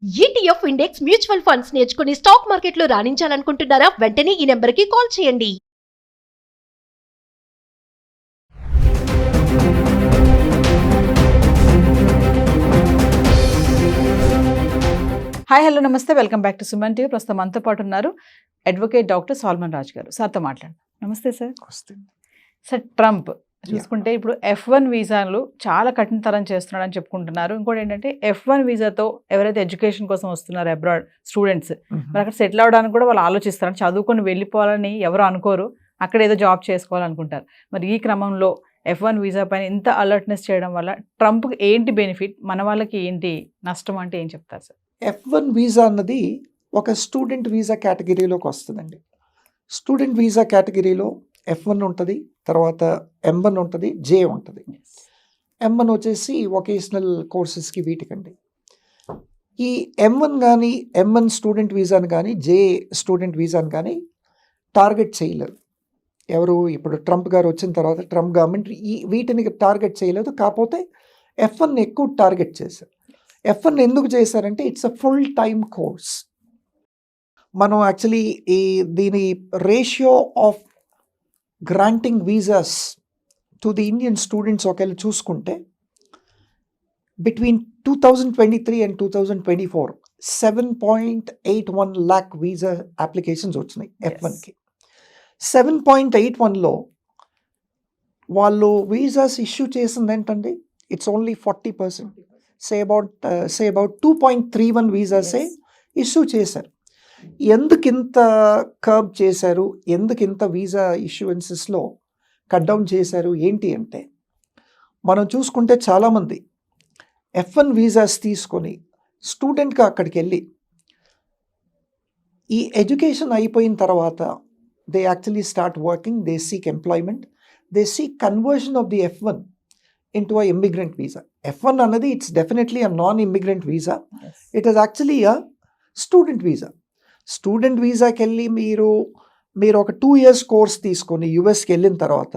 ETF index mutual funds నేర్చుకుని stock మార్కెట్లో రాణించాలనుకుంటున్నారా? వెంటనే ఈ నెంబర్కి కాల్ చేయండి. హాయ్ హలో నమస్తే, welcome back to Suman TV. ప్రస్తుతం మనతో పాటు ఉన్నారు అడ్వకేట్ డాక్టర్ సాల్మన్ రాజ్ గారు. సార్తో మాట్లాడండి. నమస్తే సార్. సార్, ట్రంప్ చూసుకుంటే ఇప్పుడు F1 వీసాలు చాలా కఠినతరం చేస్తున్నాడని చెప్పుకుంటున్నారు. ఇంకోటి ఏంటంటే F1 వీసాతో ఎవరైతే ఎడ్యుకేషన్ కోసం వస్తున్నారో అబ్రాడ్ స్టూడెంట్స్, మరి అక్కడ సెటిల్ అవ్వడానికి కూడా వాళ్ళు ఆలోచిస్తారు. చదువుకొని వెళ్ళిపోవాలని ఎవరు అనుకోరు, అక్కడ ఏదో జాబ్ చేసుకోవాలనుకుంటారు. మరి ఈ క్రమంలో F1 వీసా పైన ఇంత అలర్ట్నెస్ చేయడం వల్ల ట్రంప్కి ఏంటి బెనిఫిట్, మన వాళ్ళకి ఏంటి నష్టం అంటే ఏం చెప్తారు సార్? F1 వీసా అన్నది ఒక స్టూడెంట్ వీసా కేటగిరీలోకి వస్తుందండి. స్టూడెంట్ వీసా కేటగిరీలో F1 ఉంటుంది, తర్వాత M1 ఉంటుంది, J ఉంటుంది. M1 వచ్చేసి వొకేషనల్ కోర్సెస్కి వీటికండి. ఈ M1 కానీ M1 స్టూడెంట్ వీసాని కానీ J స్టూడెంట్ వీసాని కానీ టార్గెట్ చేయలేరు ఎవరు. ఇప్పుడు ట్రంప్ గారు వచ్చిన తర్వాత ట్రంప్ గవర్నమెంట్ వీటిని టార్గెట్ చేయలేదు, కాకపోతే F1 ఎక్కువ టార్గెట్ చేశారు. F1 ఎందుకు చేశారంటే it's a full time course. మనం యాక్చువల్లీ దీని ratio of granting visas to the Indian students ఒకవేళ చూసుకుంటే between 2023 and 2024 7.81 lakh visa applications వచ్చినాయి F1కి. 7.81లో వాళ్ళు వీసాస్ ఇష్యూ చేసింది ఏంటండి, ఇట్స్ ఓన్లీ 40%. సే అబౌట్ 2.31 వీసాసే ఇష్యూ చేశారు. ఎందుకు ఇంత కర్బ్ చేశారు, ఎందుకు ఇంత వీసా ఇష్యూయెన్సెస్లో కట్ డౌన్ చేశారు ఏంటి అంటే, మనం చూసుకుంటే చాలామంది F1 వీసాస్ తీసుకొని స్టూడెంట్గా అక్కడికి వెళ్ళి ఈ ఎడ్యుకేషన్ అయిపోయిన తర్వాత they actually start working, they seek employment, they seek conversion of the F1 into a immigrant visa. F1 అన్నది it's definitely a non immigrant visa. It is actually a student visa. Student వీసాకి వెళ్ళి మీరు ఒక 2 years course తీసుకొని యుఎస్కి వెళ్ళిన తర్వాత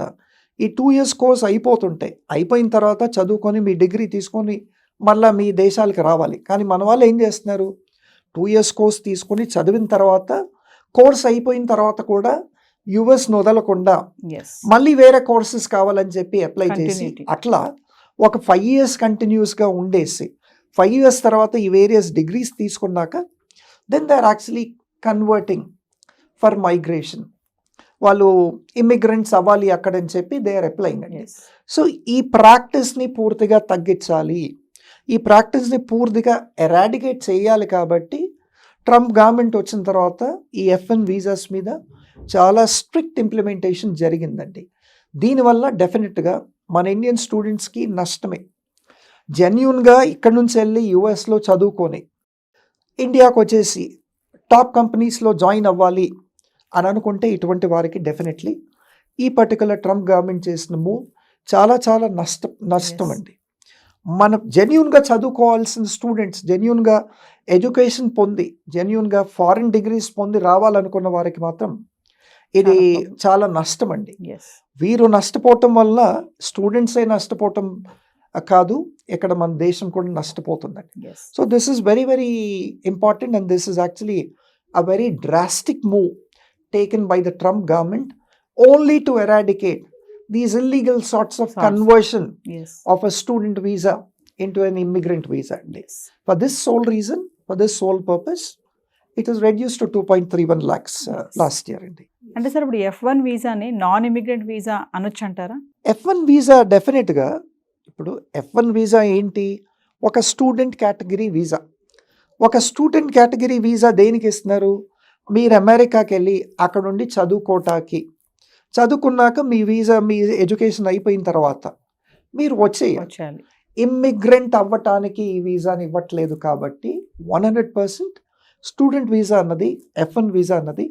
ఈ 2 years course అయిపోయిన తర్వాత చదువుకొని మీ డిగ్రీ తీసుకొని మళ్ళీ మీ దేశాలకు రావాలి. కానీ మన వాళ్ళు ఏం చేస్తున్నారు, 2 years కోర్స్ తీసుకొని చదివిన తర్వాత కోర్స్ అయిపోయిన తర్వాత కూడా యుఎస్ను వదలకుండా మళ్ళీ వేరే కోర్సెస్ కావాలని చెప్పి అప్లై చేసి అట్లా ఒక 5 years కంటిన్యూస్గా ఉండేసి 5 years తర్వాత ఈ వేరియస్ డిగ్రీస్ తీసుకున్నాక then they are actually converting for migration. వాళ్ళు ఇమిగ్రెంట్స్ అవ్వాలి అక్కడని చెప్పి దే ఆర్ అప్లైయింగ్ అండి. సో ఈ ప్రాక్టీస్ని పూర్తిగా తగ్గించాలి, ఈ ప్రాక్టీస్ని పూర్తిగా ఎరాడికేట్ చేయాలి. కాబట్టి ట్రంప్ గవర్నమెంట్ వచ్చిన తర్వాత ఈ F1 వీసాస్ మీద చాలా స్ట్రిక్ట్ ఇంప్లిమెంటేషన్ జరిగిందండి. దీనివల్ల డెఫినెట్గా మన ఇండియన్ స్టూడెంట్స్కి నష్టమే. జెన్యూన్గా ఇక్కడ నుంచి వెళ్ళి యుఎస్లో చదువుకొని ఇండియాకు వచ్చేసి టాప్ కంపెనీస్లో జాయిన్ అవ్వాలి అని అనుకుంటే ఇటువంటి వారికి డెఫినెట్లీ ఈ పర్టికులర్ ట్రంప్ గవర్నమెంట్ చేసిన మూవ్ చాలా చాలా నష్టం అండి. మన జెన్యూన్గా చదువుకోవాల్సిన స్టూడెంట్స్, జెన్యూన్గా ఎడ్యుకేషన్ పొంది జెన్యూన్గా ఫారిన్ డిగ్రీస్ పొంది రావాలనుకున్న వారికి మాత్రం ఇది చాలా నష్టం అండి. వీరు నష్టపోవటం వల్ల స్టూడెంట్సే నష్టపోవటం కాదు, ఇక్కడ మన దేశం కూడా నష్టపోతుందండి. So this is very very important and this is actually a very drastic move taken by the Trump government only to eradicate these illegal sorts of conversion of a student visa into an immigrant visa. For this sole reason, for this sole purpose, it is reduced to 2.31 lakhs last year. అంటే sir, ఇప్పుడు F1 వీసాని non immigrant visa అనొచ్చు అంటారా? F1 visa డెఫినెట్గా, ఇప్పుడు F1 visa ఏంటి, ఒక student category visa. ఒక student category visa దేనికి ఇస్తున్నారు, మీరు అమెరికాకి వెళ్ళి అక్కడ నుండి చదువుకున్నాక మీ వీసా, మీ ఎడ్యుకేషన్ అయిపోయిన తర్వాత మీరు వచ్చేయాలి. ఇమ్మిగ్రెంట్ అవ్వటానికి ఈ వీసాని ఇవ్వట్లేదు. కాబట్టి 100% స్టూడెంట్ వీసా అన్నది, F1 వీసా అన్నది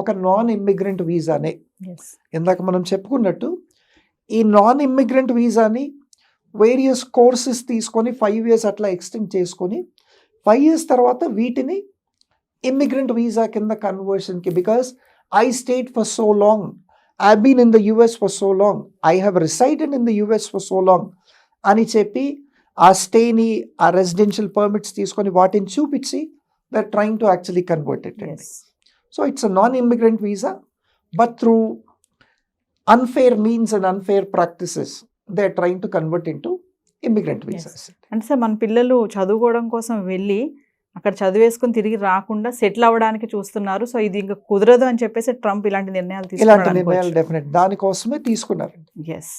ఒక నాన్ ఇమ్మిగ్రెంట్ వీసానే. ఇందాక మనం చెప్పుకున్నట్టు ఈ నాన్ ఇమ్మిగ్రెంట్ వీసాని వేరియస్ కోర్సెస్ తీసుకొని 5 years అట్లా ఎక్స్టెండ్ చేసుకొని 5 years తర్వాత వీటిని ఇమ్మిగ్రెంట్ వీసా కింద కన్వర్షన్కి, because I stayed for so long, I've been in the US for so long, I have resided in the US for so long అని చెప్పి ఆ స్టేని ఆ రెసిడెన్షియల్ పర్మిట్స్ తీసుకొని వాటిని చూపించి they're trying to actually convert it అండి. So it's a non immigrant visa, but through unfair means and unfair practices they are trying to convert into immigrant visas. అంటే sir మన పిల్లలు చదువుకోవడం కోసం వెళ్ళి అక్కడ చదివేసుకుని తిరిగి రాకుండా సెటిల్ అవ్వడానికి చూస్తున్నారు. సో ఇది ఇంకా కుదరదు అని చెప్పేసి ట్రంప్ ఇలాంటి నిర్ణయాలు డెఫినెట్ దానికోసమే తీసుకున్నారండి. ఎస్,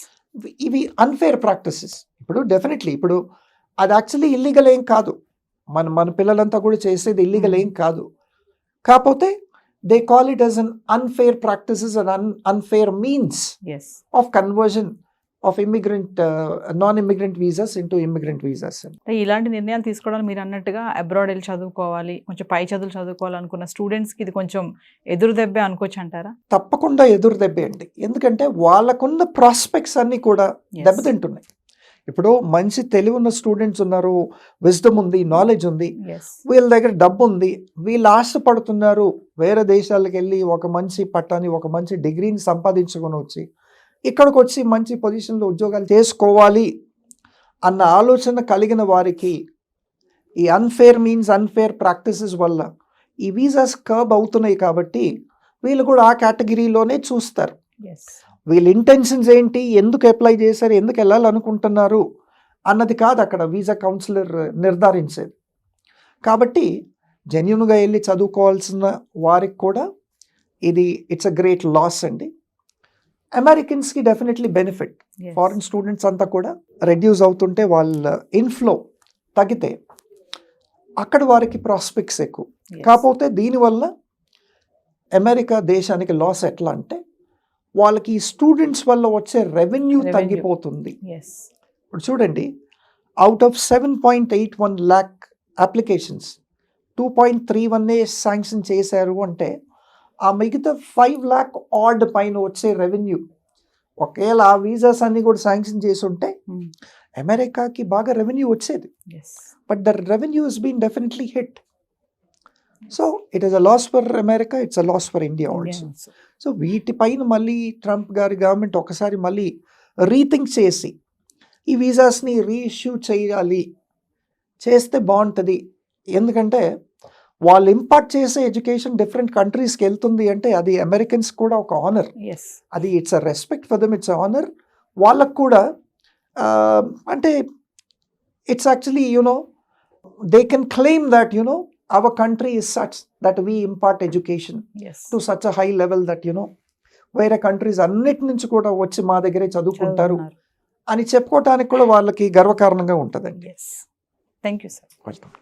ఇవి అన్ఫేర్ ప్రాక్టీసెస్. ఇప్పుడు డెఫినెట్లీ ఇప్పుడు అది యాక్చువల్లీ ఇల్లీగల్ ఏం కాదు, మన పిల్లలంతా కూడా చేసేది ఇల్లీగల్ ఏం కాదు. కాకపోతే they call it as an unfair practices and unfair means of conversion of immigrant non-immigrant visas into immigrant visas. ఇలాంటి నిర్ణయాలు తీసుకోవడానికి మీరు అన్నట్టుగా అబ్రాడ్ వెళ్ళి చదువుకోవాలి, కొంచెం పై చదువులు చదువుకోవాలనుకున్న స్టూడెంట్స్కి ఇది కొంచెం ఎదురు దెబ్బే అనుకోవచ్చు అంటారా? తప్పకుండా ఎదురు దెబ్బే అండి, ఎందుకంటే వాళ్ళకున్న ప్రాస్పెక్ట్స్ అన్నీ కూడా దెబ్బతింటున్నాయి. ఇప్పుడు మంచి తెలివి ఉన్న స్టూడెంట్స్ ఉన్నారు, విజ్డమ్ ఉంది, నాలెడ్జ్ ఉంది, వీళ్ళ దగ్గర డబ్బు ఉంది, వీళ్ళు ఆశపడుతున్నారు వేరే దేశాలకు వెళ్ళి ఒక మంచి పట్టాన్ని ఒక మంచి డిగ్రీని సంపాదించుకొని వచ్చి ఇక్కడికి వచ్చి మంచి పొజిషన్లో ఉద్యోగాలు చేసుకోవాలి అన్న ఆలోచన కలిగిన వారికి ఈ అన్ఫేర్ మీన్స్ అన్ఫేర్ ప్రాక్టీసెస్ వల్ల ఈ వీసాస్ కర్బ్ అవుతున్నాయి. కాబట్టి వీళ్ళు కూడా ఆ కేటగిరీలోనే చూస్తారు. వీళ్ళ ఇంటెన్షన్స్ ఏంటి, ఎందుకు అప్లై చేశారు, ఎందుకు వెళ్ళాలనుకుంటున్నారు అన్నది కాదు అక్కడ వీసా కౌన్సిలర్ నిర్ధారించేది. కాబట్టి జెన్యున్గా వెళ్ళి చదువుకోవాల్సిన వారికి కూడా ఇది ఇట్స్ అ గ్రేట్ లాస్ అండి. అమెరికన్స్కి డెఫినెట్లీ బెనిఫిట్. ఫారిన్ స్టూడెంట్స్ అంతా కూడా రెడ్యూస్ అవుతుంటే వాళ్ళ ఇన్ఫ్లో తగ్గితే అక్కడ వారికి ప్రాస్పెక్ట్స్ ఎక్కువ. కాకపోతే దీనివల్ల అమెరికా దేశానికి లాస్ ఎట్లా అంటే వాళ్ళకి స్టూడెంట్స్ వల్ల వచ్చే రెవెన్యూ తగ్గిపోతుంది. ఇప్పుడు చూడండి, out of 7.81 lakh applications 2.31 sanction చేశారు అంటే ఆ మిగతా 5 lakh ఆర్డ్ పైన వచ్చే రెవెన్యూ ఒకవేళ ఆ వీసాస్ అన్ని కూడా శాంక్షన్ చేసి ఉంటే అమెరికాకి బాగా రెవెన్యూ వచ్చేది. But the revenue has been definitely hit. So it is a loss for America, it's a loss for India also. So వీటిపైన మళ్ళీ ట్రంప్ గారి గవర్నమెంట్ ఒకసారి మళ్ళీ రీథింక్ చేసి ఈ వీసాస్ని రీఇష్యూ చేయాలి, చేస్తే బాగుంటుంది. ఎందుకంటే వాళ్ళు ఇంపార్ట్ చేసే ఎడ్యుకేషన్ డిఫరెంట్ కంట్రీస్కి వెళ్తుంది అంటే అది అమెరికన్స్ కూడా ఒక ఆనర్. అది it's a respect for them, it's a honour. వాళ్ళకు కూడా అంటే it's actually they can claim that our country is such that we impart education to such a high level that వేరే కంట్రీస్ అన్నిటి నుంచి కూడా వచ్చి మా దగ్గరే చదువుకుంటారు అని చెప్పుకోవటానికి కూడా వాళ్ళకి గర్వకారణంగా ఉంటుందండి. Thank you sir. వెల్కమ్.